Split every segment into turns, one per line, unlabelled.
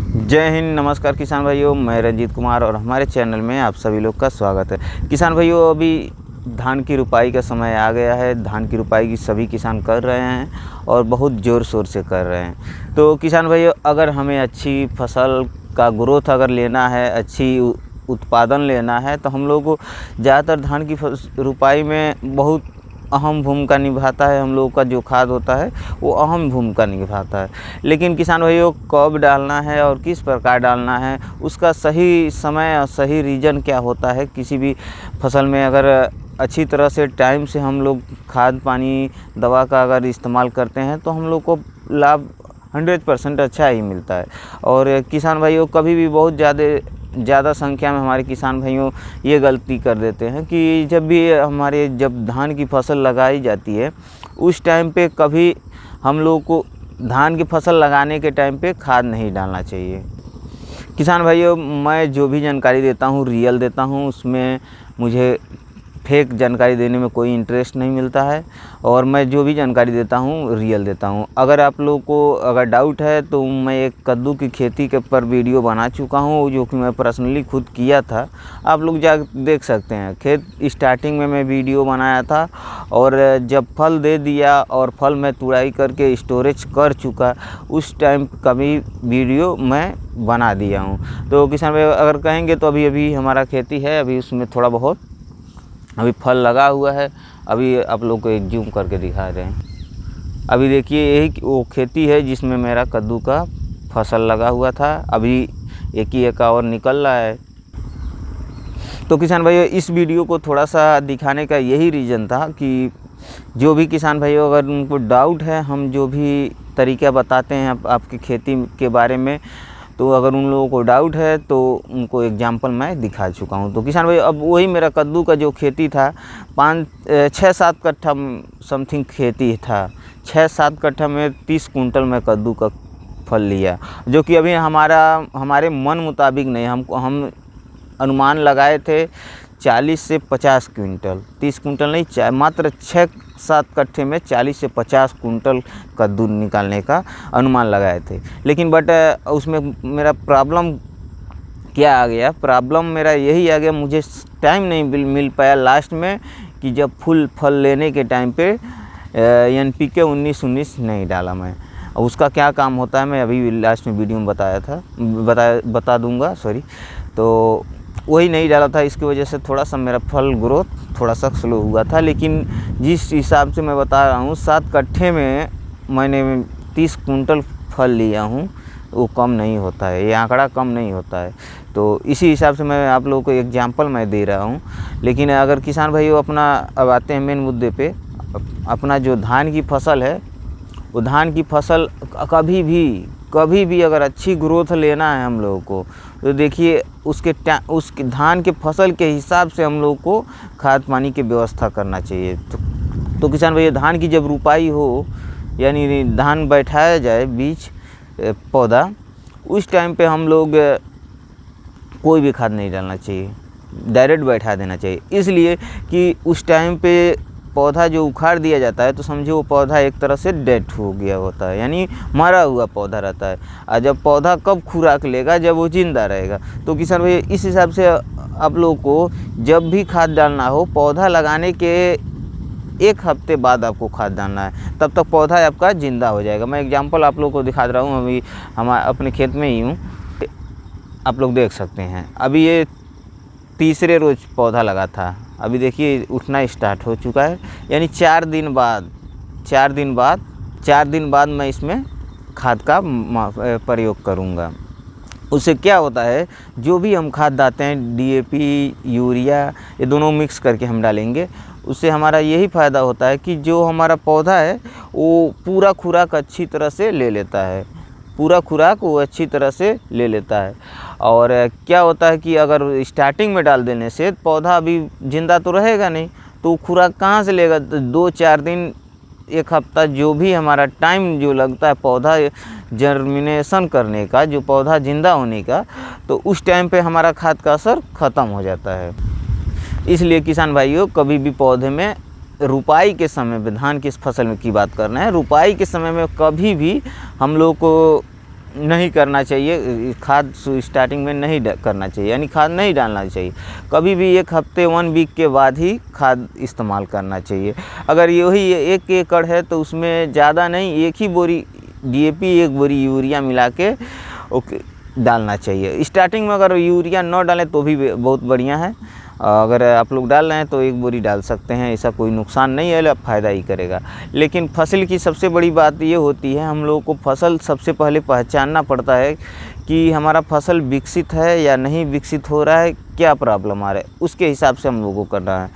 जय हिंद, नमस्कार किसान भाइयों। मैं रंजीत कुमार और हमारे चैनल में आप सभी लोग का स्वागत है। किसान भाइयों, अभी धान की रुपाई का समय आ गया है। धान की रुपाई की सभी किसान कर रहे हैं और बहुत ज़ोर शोर से कर रहे हैं। तो किसान भाइयों, अगर हमें अच्छी फसल का ग्रोथ अगर लेना है, अच्छी उत्पादन लेना है, तो हम लोग को ज़्यादातर धान की रुपाई में बहुत अहम भूमिका निभाता है। हम लोगों का जो खाद होता है वो अहम भूमिका निभाता है। लेकिन किसान भाइयों, कब डालना है और किस प्रकार डालना है, उसका सही समय और सही रीज़न क्या होता है। किसी भी फसल में अगर अच्छी तरह से टाइम से हम लोग खाद पानी दवा का अगर इस्तेमाल करते हैं तो हम लोग को लाभ 100% अच्छा ही मिलता है। और किसान भाइयों, कभी भी बहुत ज़्यादा संख्या में हमारे किसान भाइयों ये गलती कर देते हैं कि जब धान की फसल लगाई जाती है उस टाइम पे कभी हम लोग को धान की फसल लगाने के टाइम पे खाद नहीं डालना चाहिए। किसान भाइयों, मैं जो भी जानकारी देता हूँ रियल देता हूँ, उसमें मुझे फेक जानकारी देने में कोई इंटरेस्ट नहीं मिलता है। और मैं जो भी जानकारी देता हूँ रियल देता हूँ। अगर आप लोगों को अगर डाउट है तो मैं एक कद्दू की खेती के पर वीडियो बना चुका हूँ, जो कि मैं पर्सनली खुद किया था। आप लोग जा देख सकते हैं। खेत स्टार्टिंग में मैं वीडियो बनाया था और जब फल दे दिया और फल मैं तुड़ाई करके स्टोरेज कर चुका, उस टाइम का भी वीडियो मैं बना दिया हूँ। तो किसान भाई अगर कहेंगे तो अभी हमारा खेती है, अभी उसमें थोड़ा बहुत अभी फल लगा हुआ है। अभी आप लोग को एक जूम करके दिखा रहे हैं। अभी देखिए, यही वो खेती है जिसमें मेरा कद्दू का फसल लगा हुआ था। अभी एक ही एक और निकल रहा है। तो किसान भाइयों, इस वीडियो को थोड़ा सा दिखाने का यही रीज़न था कि जो भी किसान भाइयों अगर उनको डाउट है, हम जो भी तरीका बताते हैं आपकी खेती के बारे में, तो अगर उन लोगों को डाउट है तो उनको एग्जाम्पल मैं दिखा चुका हूं। तो किसान भाई, अब वही मेरा कद्दू का जो खेती था 6-7 कट्ठा समथिंग खेती था। 6-7 कट्ठा में 30 कुंटल में कद्दू का फल लिया, जो कि अभी हमारे मन मुताबिक नहीं। हम अनुमान लगाए थे 40 से 50 क्विंटल, 30 कुंटल नहीं, मात्र 6-7 कट्ठे में 40 से 50 कुंटल कद्दू निकालने का अनुमान लगाए थे। लेकिन उसमें मेरा प्रॉब्लम क्या आ गया? प्रॉब्लम मेरा यही आ गया, मुझे टाइम नहीं मिल पाया लास्ट में कि जब फल लेने के टाइम पे NPK 19-19 नहीं डाला मैं। उसका क्या काम होता है मैं अभी लास्ट में वीडियो में बता दूंगा। तो वही नहीं डाला था। इसकी वजह से थोड़ा सा मेरा फल ग्रोथ थोड़ा सा स्लो हुआ था। लेकिन जिस हिसाब से मैं बता रहा हूँ, 7 कट्ठे में मैंने 30 कुंटल फल लिया हूँ, वो कम नहीं होता है, ये आंकड़ा कम नहीं होता है। तो इसी हिसाब से मैं आप लोगों को एग्जाम्पल मैं दे रहा हूँ। लेकिन अगर किसान भाइयों अब आते हैं मेन मुद्दे पे, अपना जो धान की फसल है, वो धान की फसल कभी भी अगर अच्छी ग्रोथ लेना है हम लोगों को, तो देखिए उसके धान के फसल के हिसाब से हम लोग को खाद पानी की व्यवस्था करना चाहिए। तो किसान भैया, धान की जब रुपाई हो, यानी धान बैठाया जाए बीज पौधा, उस टाइम पे हम लोग कोई भी खाद नहीं डालना चाहिए, डायरेक्ट बैठा देना चाहिए। इसलिए कि उस टाइम पे पौधा जो उखाड़ दिया जाता है तो समझो वो पौधा एक तरह से डेड हो गया होता है, यानी मरा हुआ पौधा रहता है। और जब पौधा कब खुराक लेगा? जब वो जिंदा रहेगा। तो किसान भाई, इस हिसाब से आप लोगों को जब भी खाद डालना हो, पौधा लगाने के 1 हफ्ते बाद आपको खाद डालना है, तब तक पौधा आपका ज़िंदा हो जाएगा। मैं एग्जाम्पल आप लोग को दिखा रहा हूँ। अभी हम अपने खेत में ही हूँ, आप लोग देख सकते हैं। अभी ये तीसरे रोज़ पौधा लगा था, अभी देखिए उठना स्टार्ट हो चुका है। यानी 4 दिन बाद मैं इसमें खाद का प्रयोग करूँगा। उससे क्या होता है, जो भी हम खाद डालते हैं, DAP, यूरिया, ये दोनों मिक्स करके हम डालेंगे, उससे हमारा यही फ़ायदा होता है कि जो हमारा पौधा है वो पूरा खुराक अच्छी तरह से ले लेता है। और क्या होता है कि अगर स्टार्टिंग में डाल देने से पौधा अभी ज़िंदा तो रहेगा नहीं, तो खुराक कहाँ से लेगा? 2-4 दिन, 1 हफ्ता, जो भी हमारा टाइम जो लगता है पौधा जर्मिनेशन करने का, जो पौधा ज़िंदा होने का, तो उस टाइम पे हमारा खाद का असर ख़त्म हो जाता है। इसलिए किसान भाइयों, कभी भी पौधे में रुपाई के समय में, धान की फसल में की बात करना है, रुपाई के समय में कभी भी हम लोग को नहीं करना चाहिए, खाद स्टार्टिंग में नहीं करना चाहिए, यानी खाद नहीं डालना चाहिए। कभी भी 1 हफ्ते 1 वीक के बाद ही खाद इस्तेमाल करना चाहिए। अगर यही 1 एकड़ है तो उसमें ज़्यादा नहीं, 1 ही बोरी DAP 1 बोरी यूरिया मिला के डालना चाहिए। स्टार्टिंग में अगर यूरिया न डालें तो भी बहुत बढ़िया है, अगर आप लोग डाल रहे हैं तो 1 बोरी डाल सकते हैं, ऐसा कोई नुकसान नहीं है, फ़ायदा ही करेगा। लेकिन फसल की सबसे बड़ी बात ये होती है, हम लोगों को फसल सबसे पहले पहचानना पड़ता है कि हमारा फसल विकसित है या नहीं विकसित हो रहा है, क्या प्रॉब्लम आ रहा है, उसके हिसाब से हम लोगों को करना है।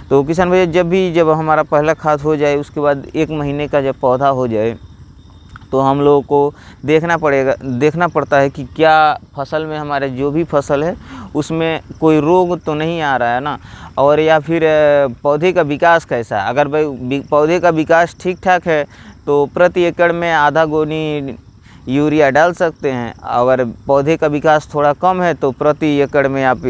तो किसान भैया जब हमारा पहला खाद हो जाए, उसके बाद 1 महीने का जब पौधा हो जाए तो हम लोगों को देखना पड़ता है कि क्या फसल में, हमारे जो भी फसल है उसमें कोई रोग तो नहीं आ रहा है ना, और या फिर पौधे का विकास कैसा है। अगर भाई पौधे का विकास ठीक ठाक है तो प्रति एकड़ में आधा गोनी यूरिया डाल सकते हैं। अगर पौधे का विकास थोड़ा कम है तो प्रति एकड़ में आप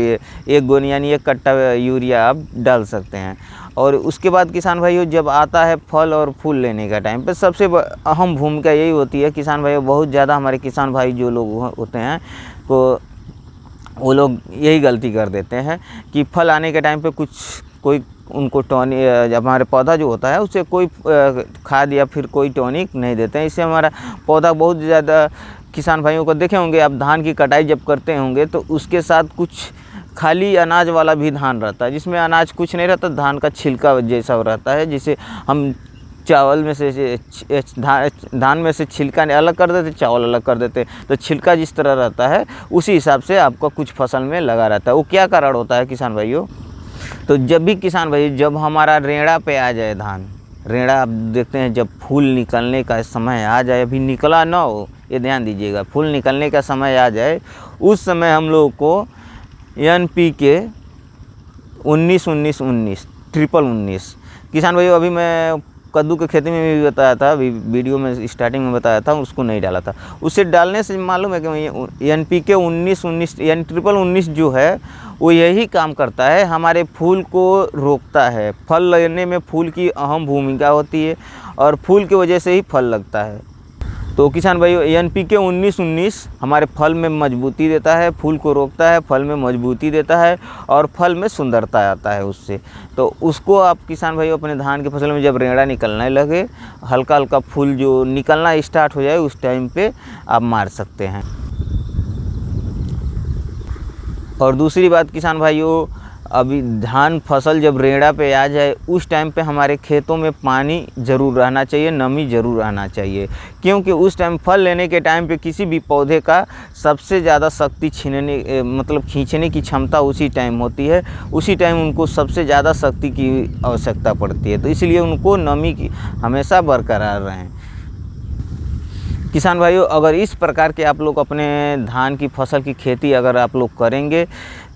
1 गोनी यानी 1 कट्टा यूरिया आप डाल सकते हैं। और उसके बाद किसान भाइयों जब आता है फल और फूल लेने का टाइम पे, सबसे अहम भूमिका यही होती है किसान भाइयों, बहुत ज़्यादा हमारे किसान भाई जो लोग होते हैं तो वो लोग यही गलती कर देते हैं कि फल आने के टाइम पे कोई उनको टॉनिक, जब हमारे पौधा जो होता है उसे कोई खाद या फिर कोई टॉनिक नहीं देते हैं। इससे हमारा पौधा बहुत ज़्यादा, किसान भाइयों को देखे होंगे आप, धान की कटाई जब करते होंगे तो उसके साथ कुछ खाली अनाज वाला भी धान रहता है, जिसमें अनाज कुछ नहीं रहता, धान का छिलका जैसा रहता है, जिसे हम चावल में से धान में से छिलका अलग कर देते, चावल अलग कर देते, तो छिलका जिस तरह रहता है उसी हिसाब से आपका कुछ फसल में लगा रहता है। वो क्या कारण होता है किसान भाइयों, तो जब भी किसान भाई जब हमारा रेड़ा पे आ जाए धान, रेड़ा आप देखते हैं जब फूल निकलने का समय आ जाए, अभी निकला ना हो, ये ध्यान दीजिएगा, फूल निकलने का समय आ जाए, उस समय हम लोग को NPK 19-19-19 19-19 किसान भाइयों, अभी मैं कद्दू की खेती में भी बताया था, अभी वीडियो में स्टार्टिंग में बताया था, उसको नहीं डाला था। उसे डालने से मालूम है कि NPK 19-19 यानी 19-19 जो है वो यही काम करता है, हमारे फूल को रोकता है। फल लगने में फूल की अहम भूमिका होती है और फूल की वजह से ही फल लगता है। तो किसान भाइयों NPK 19-19 हमारे फल में मजबूती देता है, फूल को रोकता है, फल में मजबूती देता है और फल में सुंदरता आता है उससे। तो उसको आप किसान भाइयों अपने धान की फसल में जब रेड़ा निकलने लगे, हल्का हल्का फूल जो निकलना स्टार्ट हो जाए, उस टाइम पे आप मार सकते हैं। और दूसरी बात किसान भाइयों, अभी धान फसल जब रेड़ा पे आ जाए उस टाइम पे हमारे खेतों में पानी ज़रूर रहना चाहिए, नमी ज़रूर रहना चाहिए, क्योंकि उस टाइम फल लेने के टाइम पे किसी भी पौधे का सबसे ज़्यादा शक्ति खींचने की क्षमता उसी टाइम होती है, उसी टाइम उनको सबसे ज़्यादा शक्ति की आवश्यकता पड़ती है। तो इसलिए उनको नमी की हमेशा बरकरार रहें। किसान भाइयों अगर इस प्रकार के आप लोग अपने धान की फसल की खेती अगर आप लोग करेंगे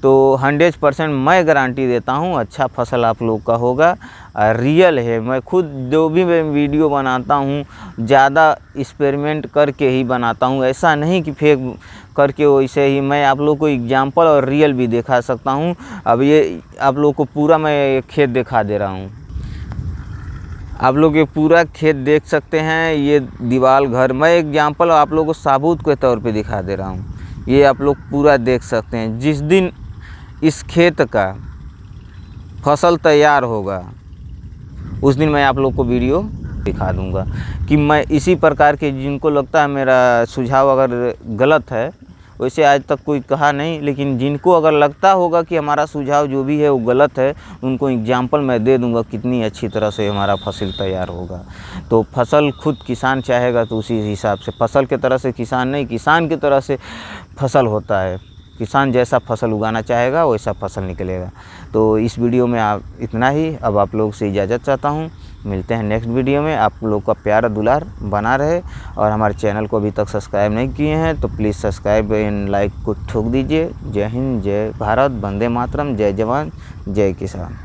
तो 100% मैं गारंटी देता हूँ अच्छा फसल आप लोग का होगा। रियल है, मैं खुद जो भी मैं वीडियो बनाता हूँ ज़्यादा एक्सपेरिमेंट करके ही बनाता हूँ, ऐसा नहीं कि फेक करके वैसे ही। मैं आप लोग को एग्जांपल और रियल भी दिखा सकता हूँ। अब ये आप लोग को पूरा मैं खेत दिखा दे रहा हूँ, आप लोग ये पूरा खेत देख सकते हैं, ये दीवार घर, मैं एग्जांपल आप लोगों को साबुत के तौर पे दिखा दे रहा हूँ। ये आप लोग पूरा देख सकते हैं। जिस दिन इस खेत का फसल तैयार होगा उस दिन मैं आप लोग को वीडियो दिखा दूंगा कि मैं इसी प्रकार के, जिनको लगता है मेरा सुझाव अगर गलत है, वैसे आज तक कोई कहा नहीं, लेकिन जिनको अगर लगता होगा कि हमारा सुझाव जो भी है वो गलत है, उनको एग्जाम्पल मैं दे दूंगा कितनी अच्छी तरह से हमारा फसल तैयार होगा। तो फसल खुद किसान चाहेगा तो उसी हिसाब से, फसल की तरह से किसान नहीं, किसान की तरह से फसल होता है। किसान जैसा फसल उगाना चाहेगा वैसा फसल निकलेगा। तो इस वीडियो में आप इतना ही, अब आप लोग से इजाज़त चाहता हूँ। मिलते हैं नेक्स्ट वीडियो में। आप लोग का प्यार दुलार बना रहे और हमारे चैनल को अभी तक सब्सक्राइब नहीं किए हैं तो प्लीज़ सब्सक्राइब एंड लाइक को ठोक दीजिए। जय हिंद, जय भारत, वंदे मातरम, जय जवान, जय किसान।